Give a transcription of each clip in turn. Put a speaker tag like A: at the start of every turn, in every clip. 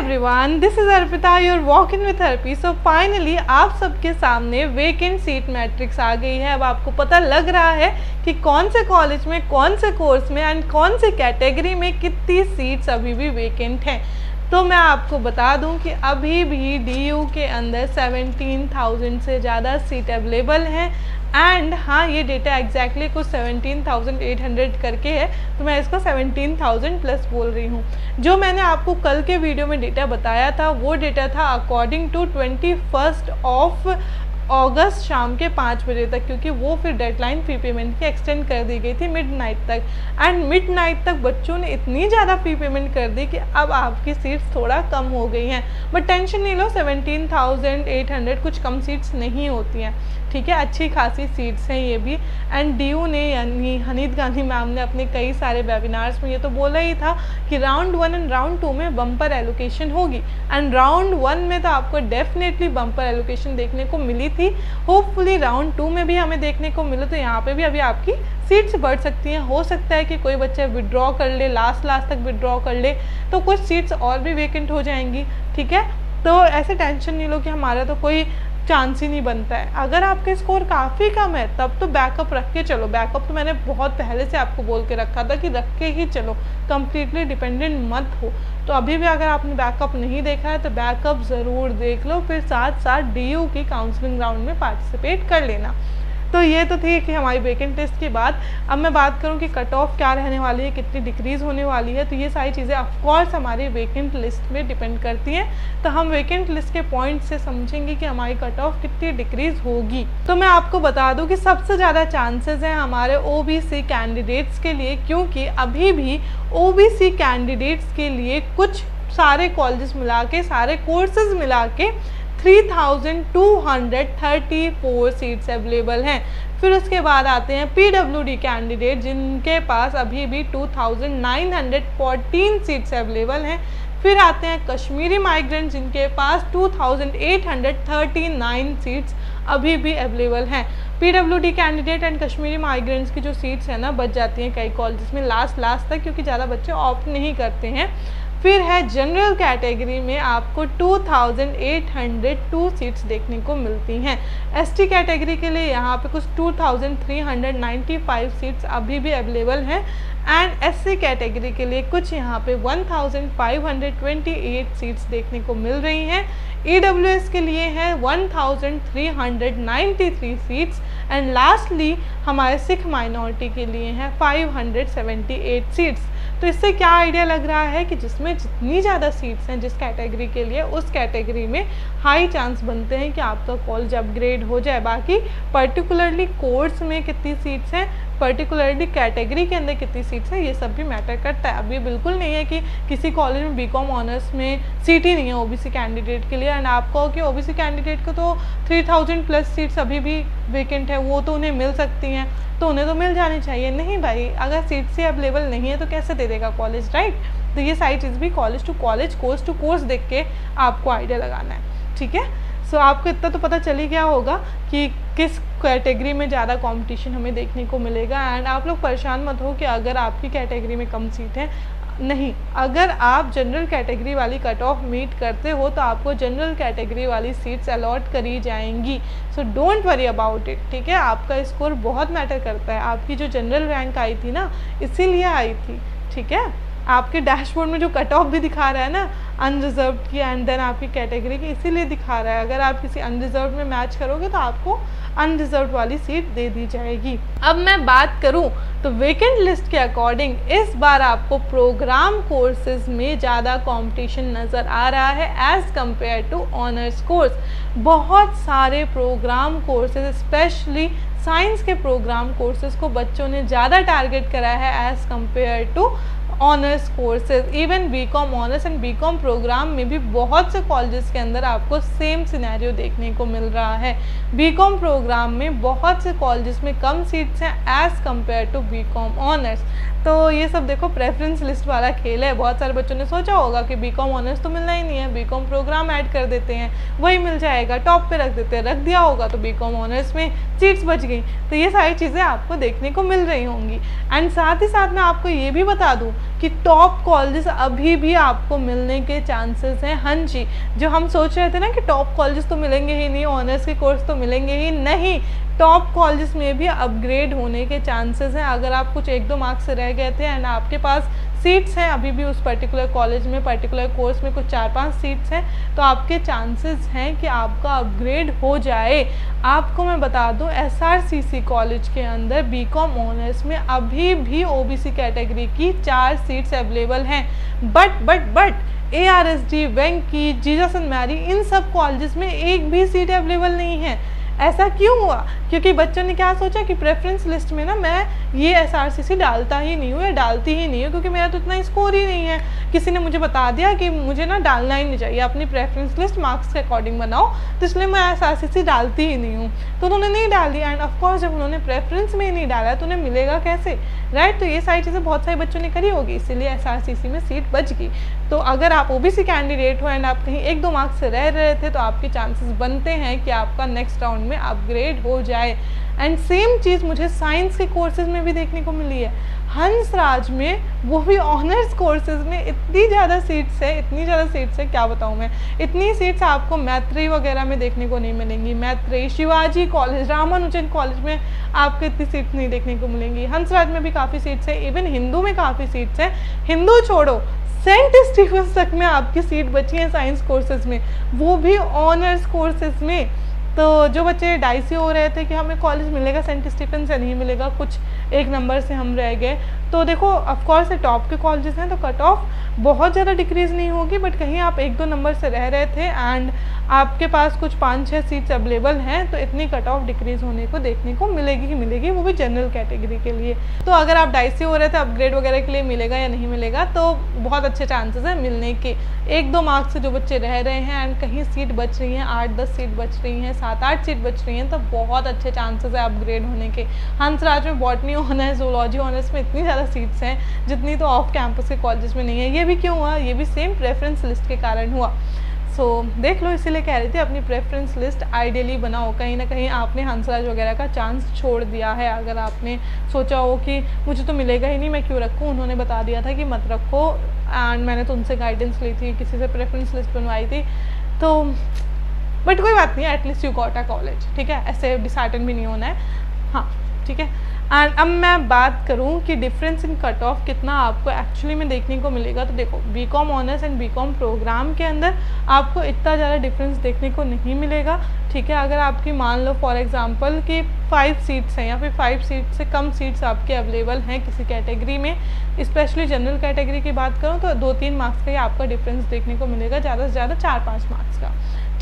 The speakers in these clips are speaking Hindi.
A: Everyone, this is Arpita, your walk in with therapy. So finally आप सबके सामने वेकेंट सीट मैट्रिक्स आ गई है। अब आपको पता लग रहा है कि कौन से कॉलेज में, कौन से कोर्स में एंड कौन से कैटेगरी में कितनी सीट्स अभी भी वेकेंट हैं। तो मैं आपको बता दूं कि अभी भी DU के अंदर 17,000 से ज़्यादा सीट अवेलेबल हैं। एंड हाँ, ये डेटा एग्जैक्टली कुछ 17,800 करके है, तो मैं इसको 17,000 प्लस बोल रही हूँ। जो मैंने आपको कल के वीडियो में डेटा बताया था वो डेटा था अकॉर्डिंग टू 21 अगस्त शाम के 5 बजे तक, क्योंकि वो फिर डेडलाइन फ़ी पेमेंट की एक्सटेंड कर दी गई थी मिडनाइट तक। एंड मिडनाइट तक बच्चों ने इतनी ज़्यादा फ़ी पेमेंट कर दी कि अब आपकी सीट्स थोड़ा कम हो गई हैं। बट टेंशन नहीं लो, 17,800 कुछ कम सीट्स नहीं होती हैं, ठीक है, अच्छी खासी सीट्स हैं ये भी। एंड DU ने यानी हनीत गांधी मैम ने अपने कई सारे वेबिनार्स में ये तो बोला ही था कि राउंड 1 एंड राउंड 2 में बम्पर एलोकेशन होगी। एंड राउंड 1 में तो आपको डेफिनेटली बम्पर एलोकेशन देखने को मिली थी। होपफुली राउंड 2 में भी हमें देखने को मिले, तो यहाँ पे भी अभी आपकी सीट्स बढ़ सकती हैं। हो सकता है कि कोई बच्चा विड्रॉ कर ले, लास्ट तक विड्रॉ कर ले, तो कुछ सीट्स और भी वेकेंट हो जाएंगी, ठीक है। तो ऐसे टेंशन नहीं लो कि हमारा तो कोई चांस ही नहीं बनता है। अगर आपके स्कोर काफ़ी कम है तब तो बैकअप रख के चलो। बैकअप तो मैंने बहुत पहले से आपको बोल के रखा था कि रख के ही चलो, कम्प्लीटली डिपेंडेंट मत हो। तो अभी भी अगर आपने बैकअप नहीं देखा है तो बैकअप ज़रूर देख लो, फिर साथ साथ DU की काउंसलिंग राउंड में पार्टिसिपेट कर लेना। तो ये तो थी कि हमारी वेकेंट लिस्ट की बात। अब मैं बात करूं कि कट ऑफ क्या रहने वाली है, कितनी डिक्रीज़ होने वाली है, तो ये सारी चीज़ें ऑफकोर्स हमारी वेकेंट लिस्ट में डिपेंड करती हैं। तो हम वेकेंट लिस्ट के पॉइंट से समझेंगे कि हमारी कट ऑफ कितनी डिक्रीज़ होगी। तो मैं आपको बता दूं कि सबसे ज़्यादा चांसेस हैं हमारे OBC कैंडिडेट्स के लिए, क्योंकि अभी भी OBC कैंडिडेट्स के लिए कुछ सारे कॉलेजेस मिला के, सारे कोर्सेज मिला के 3,234 सीट्स अवेलेबल हैं। फिर उसके बाद आते हैं PWD कैंडिडेट, जिनके पास अभी भी 2,914 सीट्स अवेलेबल हैं। फिर आते हैं कश्मीरी माइग्रेंट, जिनके पास 2,839 सीट्स अभी भी अवेलेबल हैं। PWD candidate and Kashmiri migrants की जो सीट्स हैं ना, बच जाती हैं कई कॉलेजेस में लास्ट तक, क्योंकि ज़्यादा बच्चे ऑप्ट नहीं करते हैं। फिर है जनरल कैटेगरी में आपको 2,802 सीट्स देखने को मिलती हैं। ST कैटेगरी के लिए यहाँ पे कुछ 2,395 सीट्स अभी भी अवेलेबल हैं। एंड SC कैटेगरी के लिए कुछ यहाँ पे 1,528 सीट्स देखने को मिल रही हैं। EWS के लिए है 1,393 सीट्स। एंड लास्टली हमारे सिख माइनॉरिटी के लिए हैं 578 सीट्स। तो इससे क्या आइडिया लग रहा है कि जिसमें जितनी ज़्यादा सीट्स हैं जिस कैटेगरी के लिए, उस कैटेगरी में हाई चांस बनते हैं कि आपका कॉलेज अपग्रेड हो जाए। बाकी पर्टिकुलरली कोर्स में कितनी सीट्स हैं, पर्टिकुलरली कैटेगरी के अंदर कितनी सीट्स हैं, ये सब भी मैटर करता है। अभी बिल्कुल नहीं है कि किसी कॉलेज में BCom ऑनर्स में सीट ही नहीं है OBC कैंडिडेट के लिए। एंड आप कहो कि OBC कैंडिडेट को तो 3,000 प्लस सीट्स अभी भी वेकेंट है, वो तो उन्हें मिल सकती हैं, तो उन्हें तो मिल जानी चाहिए। नहीं भाई, अगर सीट्स ही अवेलेबल नहीं है तो कैसे दे देगा कॉलेज, राइट। तो ये सारी चीज़ भी college to college, course to course देख के आपको आइडिया लगाना है, ठीक है। सो आपको इतना तो पता चल ही गया होगा कि किस कैटेगरी में ज़्यादा कंपटीशन हमें देखने को मिलेगा। एंड आप लोग परेशान मत हो कि अगर आपकी कैटेगरी में कम सीट है, नहीं, अगर आप जनरल कैटेगरी वाली कट ऑफ मीट करते हो तो आपको जनरल कैटेगरी वाली सीट्स अलॉट करी जाएंगी। So don't worry about it, ठीक है। आपका स्कोर बहुत मैटर करता है। आपकी जो जनरल रैंक आई थी ना, इसीलिए आई थी, ठीक है। आपके डैशबोर्ड में जो कट ऑफ भी दिखा रहा है ना अनरिजर्व की एंड देन आपकी कैटेगरी की, इसीलिए दिखा रहा है। अगर आप किसी अनरिजर्व में मैच करोगे तो आपको अनरिजर्व वाली सीट दे दी जाएगी। अब मैं बात करूं तो वेकेंट लिस्ट के अकॉर्डिंग इस बार आपको प्रोग्राम कोर्सेज में ज़्यादा कंपटीशन नज़र आ रहा है as compare to honours course. बहुत सारे प्रोग्राम कोर्सेज, स्पेशली साइंस के प्रोग्राम कोर्सेज को बच्चों ने ज़्यादा टारगेट करा है as compare to honours courses. Even BCom honours and BCom program में भी बहुत से कॉलेजेस के अंदर आपको सेम सिनेरियो देखने को मिल रहा है। BCom प्रोग्राम में बहुत से कॉलेजेस में कम सीट्स हैं as compare to BCom honours. तो ये सब देखो प्रेफरेंस लिस्ट वाला खेल है। बहुत सारे बच्चों ने सोचा होगा कि BCom ऑनर्स तो मिलना ही नहीं है, BCom प्रोग्राम ऐड कर देते हैं, वही मिल जाएगा, टॉप पे रख देते हैं, रख दिया होगा तो BCom ऑनर्स में सीट्स बच गई। तो ये सारी चीज़ें आपको देखने को मिल रही होंगी। एंड साथ ही साथ मैं आपको ये भी बता दूँ कि टॉप कॉलेजेस अभी भी आपको मिलने के चांसेस हैं। हाँ जी, जो हम सोच रहे थे ना कि टॉप कॉलेजेस तो मिलेंगे ही नहीं, ऑनर्स के कोर्स तो मिलेंगे ही नहीं, टॉप कॉलेजेस में भी अपग्रेड होने के चांसेस हैं। अगर आप कुछ 1-2 मार्क्स से रह गए थे एंड आपके पास सीट्स हैं अभी भी उस पर्टिकुलर कॉलेज में, पर्टिकुलर कोर्स में कुछ 4-5 सीट्स हैं, तो आपके चांसेस हैं कि आपका अपग्रेड हो जाए। आपको मैं बता दूं SRCC कॉलेज के अंदर बीकॉम ऑनर्स में अभी भी OBC कैटेगरी की 4 सीट्स अवेलेबल हैं। But ARSD, Venky, Jesus and Mary, इन सब कॉलेजेस में एक भी सीट अवेलेबल नहीं है। ऐसा क्यों हुआ? क्योंकि बच्चों ने क्या सोचा कि प्रेफरेंस लिस्ट में ना मैं ये SRCC डालता ही नहीं हूँ या डालती ही नहीं हूँ, क्योंकि मेरा तो इतना स्कोर ही नहीं है। किसी ने मुझे बता दिया कि मुझे ना डालना ही नहीं चाहिए, अपनी प्रेफरेंस लिस्ट मार्क्स के अकॉर्डिंग बनाओ, तो इसलिए मैं SRCC डालती ही नहीं हूँ। तो उन्होंने नहीं डाली एंड ऑफकोर्स जब उन्होंने प्रेफरेंस में ही नहीं डाला तो उन्हें मिलेगा कैसे, राइट? तो ये सारी चीज़ें बहुत सारे बच्चों ने करी होगी, इसीलिए SRCC में सीट बच गई। तो अगर आप OBC कैंडिडेट हो एंड आप कहीं 1-2 मार्क्स से रह रहे थे तो आपके चांसेस बनते हैं कि आपका नेक्स्ट राउंड में अपग्रेड हो जाए। एंड सेम चीज़ मुझे साइंस के कोर्सेज में भी देखने को मिली है। हंसराज में, वो भी ऑनर्स कोर्सेज में इतनी ज़्यादा सीट्स है, इतनी ज़्यादा सीट्स है, क्या बताऊँ मैं। इतनी सीट्स आपको मैत्रेयी वगैरह में देखने को नहीं मिलेंगी। मैत्रेयी, शिवाजी कॉलेज, रामानुजन कॉलेज में आपको इतनी सीट्स नहीं देखने को मिलेंगी। हंसराज में भी काफ़ी सीट्स है, इवन हिंदू में काफ़ी सीट्स हैं। हिंदू छोड़ो, सेंट स्टीफेंस तक में आपकी सीट बची है साइंस कोर्सेज में, वो भी ऑनर्स कोर्सेज में। तो जो बच्चे डाइसी हो रहे थे कि हमें कॉलेज मिलेगा सेंट स्टीफेंस या नहीं मिलेगा, कुछ 1 नंबर से हम रह गए, तो देखो ऑफकोर्स टॉप के कॉलेजेस हैं तो कट ऑफ बहुत ज़्यादा डिक्रीज़ नहीं होगी, बट कहीं आप 1-2 नंबर से रह रहे थे एंड आपके पास कुछ 5-6 सीट्स अवेलेबल हैं, तो इतनी कट ऑफ डिक्रीज़ होने को देखने को मिलेगी ही मिलेगी, वो भी जनरल कैटेगरी के लिए। तो अगर आप डाइसी हो रहे थे अपग्रेड वगैरह के लिए मिलेगा या नहीं मिलेगा, तो बहुत अच्छे चांसेस हैं मिलने के। 1-2 मार्क्स से जो बच्चे रह रहे हैं एंड कहीं सीट बच रही हैं, 8-10 सीट बच रही हैं, 7-8 सीट बच रही हैं, तो बहुत अच्छे चांसेस है अपग्रेड होने के। हंसराज में बॉटनी ऑनर्स, जूलॉजी ऑनर्स में इतनी ज़्यादा सीट्स हैं जितनी तो ऑफ कैंपस के कॉलेजेस में नहीं है। ये भी क्यों हुआ? ये भी सेम प्रेफरेंस लिस्ट के कारण हुआ। सो देख लो, इसीलिए कह रही थी अपनी प्रेफरेंस लिस्ट आइडियली बनाओ। कहीं ना कहीं आपने हंसराज वगैरह का चांस छोड़ दिया है। अगर आपने सोचा हो कि मुझे तो मिलेगा ही नहीं, मैं क्यों रखूँ, उन्होंने बता दिया था कि मत रखो एंड मैंने तो उनसे गाइडेंस ली थी, किसी से प्रेफरेंस लिस्ट बनवाई थी, तो बट कोई बात नहीं, at least you got a college, ठीक है। ऐसे डिसहार्टन भी नहीं होना है, हाँ ठीक है। एंड अब मैं बात करूं कि डिफरेंस इन कट ऑफ कितना आपको एक्चुअली में देखने को मिलेगा, तो देखो BCom honours and BCom program के अंदर आपको इतना ज़्यादा डिफरेंस देखने को नहीं मिलेगा, ठीक है। अगर आपकी मान लो फॉर एग्जांपल कि 5 सीट्स हैं या फिर 5 सीट से कम सीट्स आपके अवेलेबल हैं किसी कैटेगरी में, स्पेशली जनरल कैटेगरी की बात करूँ तो 2-3 मार्क्स का ही आपका डिफरेंस देखने को मिलेगा, ज़्यादा से ज़्यादा 4-5 मार्क्स का,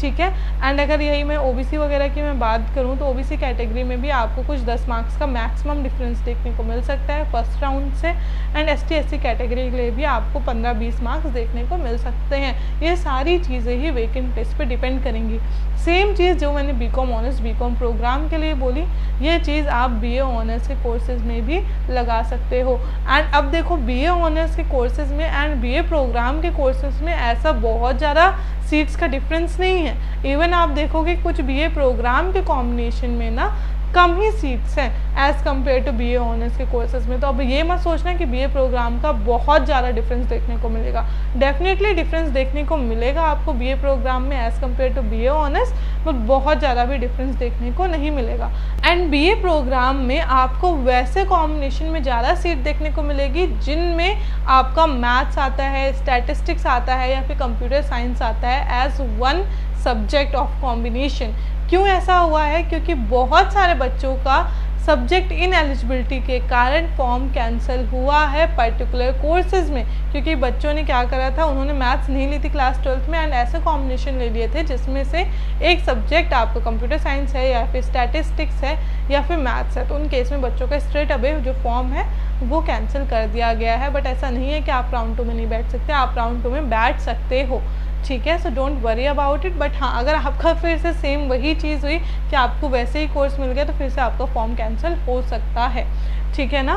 A: ठीक है। एंड अगर यही मैं OBC वगैरह की मैं बात करूं तो OBC कैटेगरी में भी आपको कुछ 10 मार्क्स का मैक्सिमम डिफरेंस देखने को मिल सकता है फर्स्ट राउंड से, एंड ST/SC कैटेगरी के लिए भी आपको 15-20 मार्क्स देखने को मिल सकते हैं। ये सारी चीज़ें ही वेकेंट टेस्ट पे डिपेंड करेंगी। सेम चीज़ जो मैंने बीकॉम ऑनर्स बीकॉम प्रोग्राम के लिए बोली, ये चीज़ आप BA ऑनर्स के कोर्सेज में भी लगा सकते हो। एंड अब देखो BA ऑनर्स के कोर्सेज में एंड BA प्रोग्राम के कोर्सेज में ऐसा बहुत ज़्यादा सीट्स का डिफरेंस नहीं है। इवन आप देखोगे कुछ BA प्रोग्राम के कॉम्बिनेशन में ना कम ही सीट्स हैं as compare to BA honours के कोर्सेज में। तो अब ये मत सोचना कि BA प्रोग्राम का बहुत ज़्यादा डिफरेंस देखने को मिलेगा, डेफिनेटली डिफरेंस देखने को मिलेगा आपको BA प्रोग्राम में as compare to BA honours, but बहुत ज़्यादा भी डिफरेंस देखने को नहीं मिलेगा। एंड BA प्रोग्राम में आपको वैसे कॉम्बिनेशन में ज़्यादा सीट देखने को मिलेगी जिनमें आपका मैथ्स आता है, स्टैटिस्टिक्स आता है या फिर कंप्यूटर साइंस आता है as one subject of combination. क्यों ऐसा हुआ है? क्योंकि बहुत सारे बच्चों का सब्जेक्ट इन एलिजिबिलिटी के कारण फॉर्म कैंसिल हुआ है पर्टिकुलर कोर्सेज में, क्योंकि बच्चों ने क्या करा था, उन्होंने मैथ्स नहीं ली थी क्लास 12th में एंड ऐसे कॉम्बिनेशन ले लिए थे जिसमें से एक सब्जेक्ट आपका कंप्यूटर साइंस है या फिर स्टैटिस्टिक्स है या फिर मैथ्स है। तो उन केस में बच्चों का स्ट्रेट अवे जो फॉर्म है वो कैंसिल कर दिया गया है। बट ऐसा नहीं है कि आप राउंड 2 में नहीं बैठ सकते, आप राउंड 2 में बैठ सकते हो, ठीक है। So don't worry about it. But हाँ, अगर आपका फिर से सेम वही चीज़ हुई कि आपको वैसे ही कोर्स मिल गया तो फिर से आपका फॉर्म कैंसिल हो सकता है, ठीक है ना।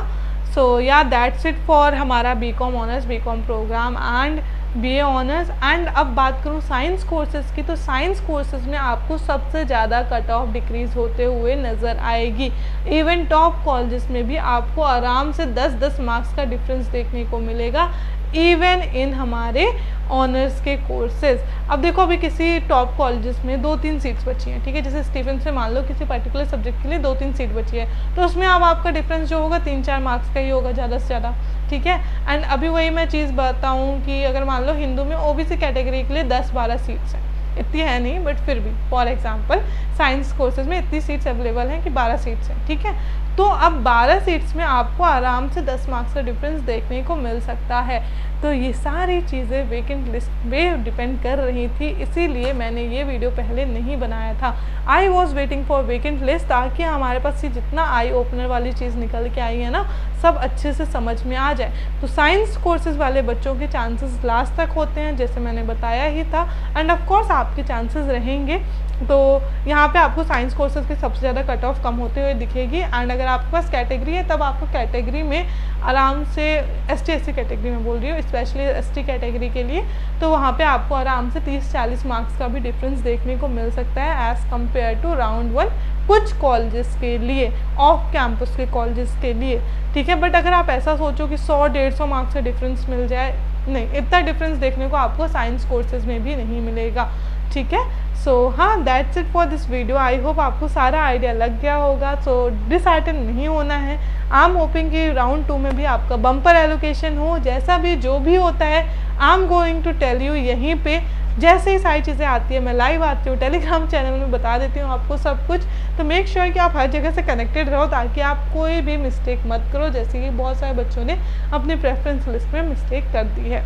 A: So yeah that's it for हमारा BCom honours BCom program and BA honours. And अब बात करूँ साइंस कोर्सेज़ की, तो साइंस कोर्सेज़ में आपको सबसे ज़्यादा कट ऑफ डिक्रीज़ होते हुए नज़र आएगी। इवन टॉप कॉलेजेस में भी आपको आराम से 10-10 मार्क्स का डिफरेंस देखने को मिलेगा, इवन इन हमारे ऑनर्स के कोर्सेज। अब देखो अभी किसी टॉप कॉलेजेस में 2-3 सीट्स बची हैं, ठीक है, जैसे स्टीफन से मान लो किसी पर्टिकुलर सब्जेक्ट के लिए 2-3 सीट बची है, तो उसमें अब आपका डिफरेंस जो होगा 3-4 मार्क्स का ही होगा ज़्यादा से ज़्यादा, ठीक है। एंड अभी वही मैं चीज़ बताऊँ कि अगर मान लो हिंदू में OBC कैटेगरी के लिए 10-12 सीट्स हैं, इतनी है नहीं बट फिर भी फॉर एग्जांपल साइंस कोर्सेज में इतनी सीट्स अवेलेबल हैं कि 12 सीट्स हैं, ठीक है। तो अब 12 सीट्स में आपको आराम से 10 मार्क्स का डिफरेंस देखने को मिल सकता है। तो ये सारी चीज़ें वेकेंट लिस्ट पे डिपेंड कर रही थी, इसीलिए मैंने ये वीडियो पहले नहीं बनाया था। I was waiting for vacant list, ताकि हमारे पास ये जितना आई ओपनर वाली चीज़ निकल के आई है ना, सब अच्छे से समझ में आ जाए। तो साइंस कोर्सेज वाले बच्चों के चांसेस लास्ट तक होते हैं, जैसे मैंने बताया ही था, एंड ऑफ कोर्स आपके चांसेस रहेंगे। तो यहाँ पे आपको साइंस कोर्सेज की सबसे ज़्यादा कट ऑफ कम होते हुए दिखेगी। एंड अगर आपके पास कैटेगरी है, तब आपको कैटेगरी में आराम से ST/SC कैटेगरी में बोल रही हूँ, स्पेशली ST कैटेगरी के लिए, तो वहाँ पे आपको आराम से 30-40 मार्क्स का भी डिफरेंस देखने को मिल सकता है एज़ कम्पेयर टू राउंड 1 कुछ कॉलेजेस के लिए, ऑफ कैंपस के कॉलेजेस के लिए, ठीक है। बट अगर आप ऐसा सोचो कि 100-150 मार्क्स का डिफरेंस मिल जाए, नहीं, इतना डिफरेंस देखने को आपको साइंस कोर्सेज में भी नहीं मिलेगा, ठीक है। सो हाँ, that's it for this video. I hope आपको सारा आइडिया लग गया होगा। सो डिसहार्टन नहीं होना है। आई एम होपिंग कि राउंड 2 में भी आपका बम्पर एलोकेशन हो, जैसा भी जो भी होता है I am going to tell you यहीं पे। जैसे ही सारी चीज़ें आती है मैं लाइव आती हूँ, टेलीग्राम चैनल में बता देती हूँ आपको सब कुछ। तो मेक श्योर कि आप हर जगह से कनेक्टेड रहो, ताकि आप कोई भी मिस्टेक मत करो, जैसे कि बहुत सारे बच्चों ने अपने प्रेफरेंस लिस्ट में मिस्टेक कर दी है।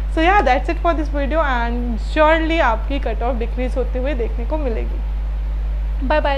A: So yeah that's it for this video, and surely आपकी कट ऑफ डिक्रीज होते हुए देखने को मिलेगी। Bye bye.